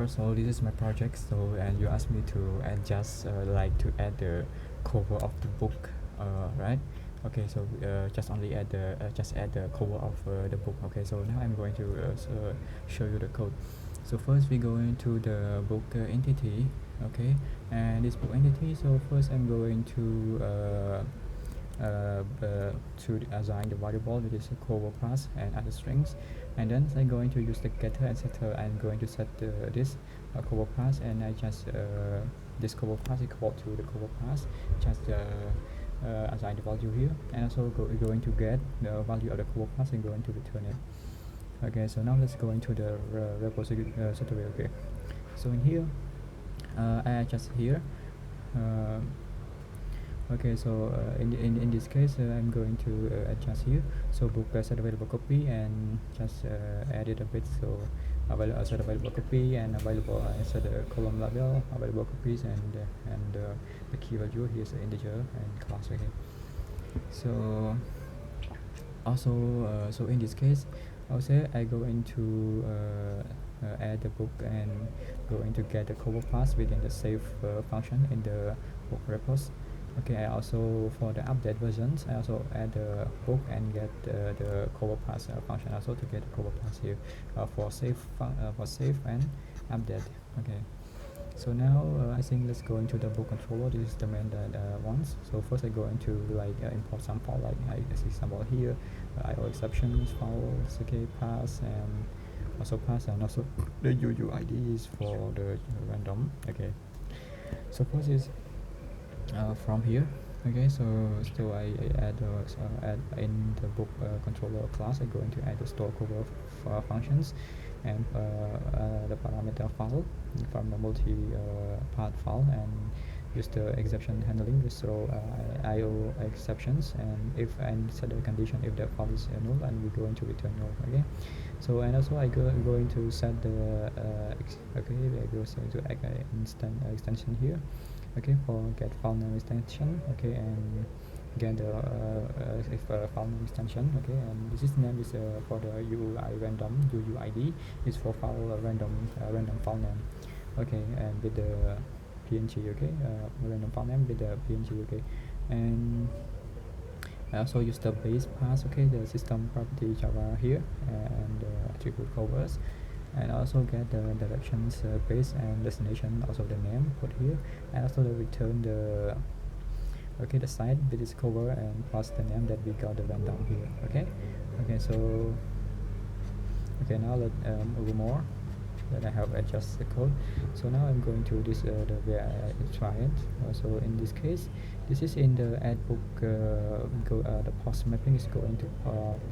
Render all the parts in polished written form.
so this is my project. So and you asked me to adjust like to add the cover of the book, right? Okay, so just only add the just add the cover of the book. Okay, so now I'm going to show you the code. So first we go into the book entity. Okay, and this book entity. So first I'm going to assign the variable which is a cover class and other strings, and then I'm going to use the getter and setter. I'm going to set this cover class, and I just this cover class is equal to the cover class. Just assign the value here, and also going to get the value of the cover class and going to return it. Okay, so now let's go into the repository. Okay, so in here I adjust here. Uh, Okay, so in this case, I'm going to adjust here. So book set available copy and just add it a bit. So set available copy and available set a column label available copies, and the key value here is integer and class. Okay. So also so in this case, I'll say I go into add the book and going to get the cover class within the save function in the book repos. Okay, I also for the update versions I also add the book and get the cover pass function also to get the cover pass here for save and update. Okay, so now I think let's go into the book controller. This is the main that ones. So first I go into like import some file, like I see symbol here, IO exceptions files, okay, pass and also pass, and also the UUIDs for the random. Okay, so first is from here. Okay, so I add in the book controller class. I'm going to add the store cover functions and the parameter file from the multi part file, and use the exception handling to throw IO exceptions, and if and set the condition if the file is null, and we're going to return null. Okay, so and also going to set the okay, I go to extension here. Okay, for get file name extension. Okay, and get the if file name extension. Okay, and this is name is for the UI random UUID is for file random file name. Okay, and with the PNG. Okay, random file name with the PNG. Okay, and I also use the base pass. Okay, the system property Java here, and attribute covers, and also get the directions base and destination, also the name put here, and also the return the okay the site with its cover and plus the name that we got the random here. Okay, so okay, now let move more. Then I have adjust the code. So now I'm going to this the where I try it. So in this case, this is in the add book the post mapping is going to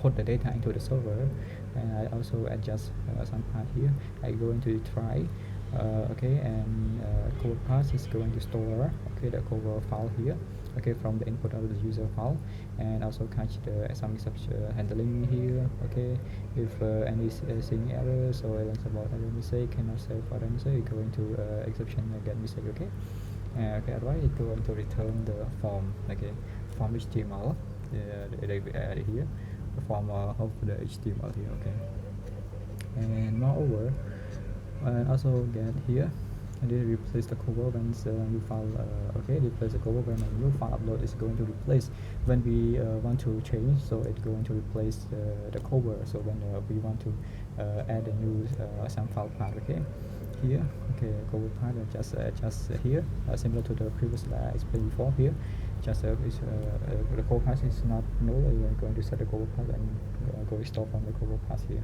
put the data into the server, and I also adjust some part here. I go into try. Okay, and cover path is going to store okay the cover file here, okay, from the input of the user file, and also catch the some exception handling here. Okay, if anything error, so like about error mistake cannot save for the mistake, going to exception get mistake. Okay, okay, otherwise it's going to return the form. Okay, form HTML they add here the form of the HTML here. Okay, and moreover and also get here and then replace the cover when new file okay, replace the cover when a new file upload is going to replace when we want to change, so it's going to replace the cover. So when we want to add a new some file path. Okay, here okay cover path just here similar to the previous that I explained before. Here just is the cover path is not null. We're going to set the cover path and go restore from the cover path here.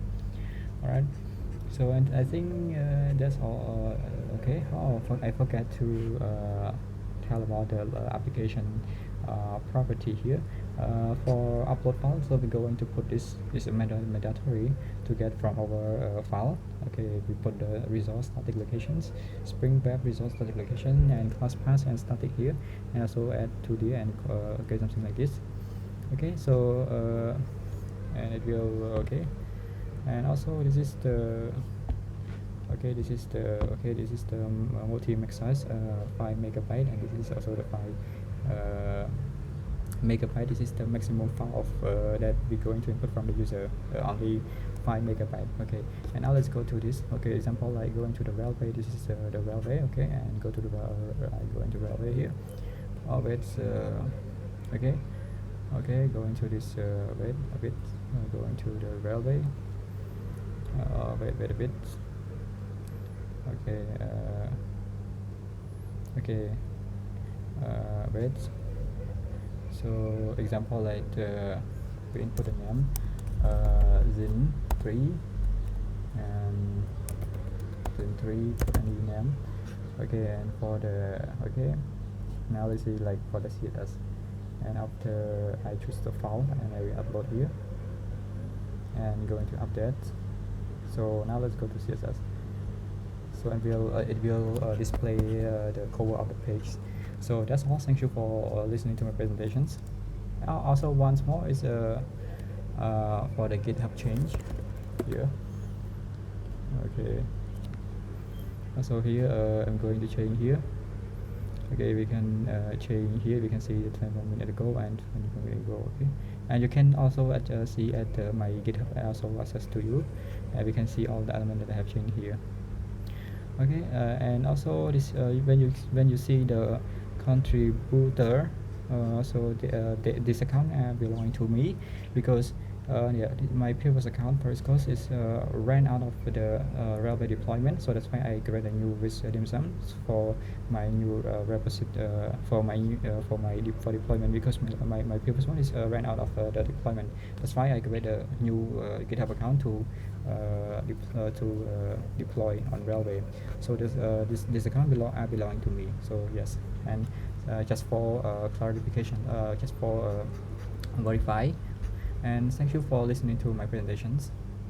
All right, so and I think that's all. Okay, I forgot to tell about the application property here. For upload file, so we're going to put this is mandatory to get from our file. Okay, we put the resource static locations, Spring Web resource static location, and class path and static here, and also add 2D and okay, something like this. Okay, so and it will okay, and also this is the okay, this is the multi max size 5 megabyte, and this is also the 5 megabyte. This is the maximum file of that we're going to input from the user, only 5 megabyte. Okay, and now let's go to this. Okay, example like going to the railway. This is the railway. Okay, and go to the I go into railway here. Oh wait, okay, okay, going to this wait a bit. Going to the railway. Wait a bit. Okay, okay, wait. So example like we input the name Zin 3 and Zin 3 put any name. Okay, and for the okay, now let's see like for the CSS, and after I choose the file and I will upload here and going to update. So now let's go to CSS. So it will display the cover of the page. So that's all. Thank you for listening to my presentations. Also once more is for the GitHub change here. Okay, so here I'm going to change here. Okay, we can change here. We can see the 21 minutes ago and 21 minutes ago. Okay, and you can also see at my GitHub also access to you, and we can see all the elements that I have changed here. Okay, and also this when you see the contributor, so this account belonging to me, because yeah, my previous account Periscope is ran out of the railway deployment, so that's why I create a new with dim sum for my new repository for deployment, because my previous one is ran out of the deployment. That's why I create a new GitHub account to deploy on railway. So this account belonging to me. So yes, and just for clarification, just for verify. And thank you for listening to my presentations.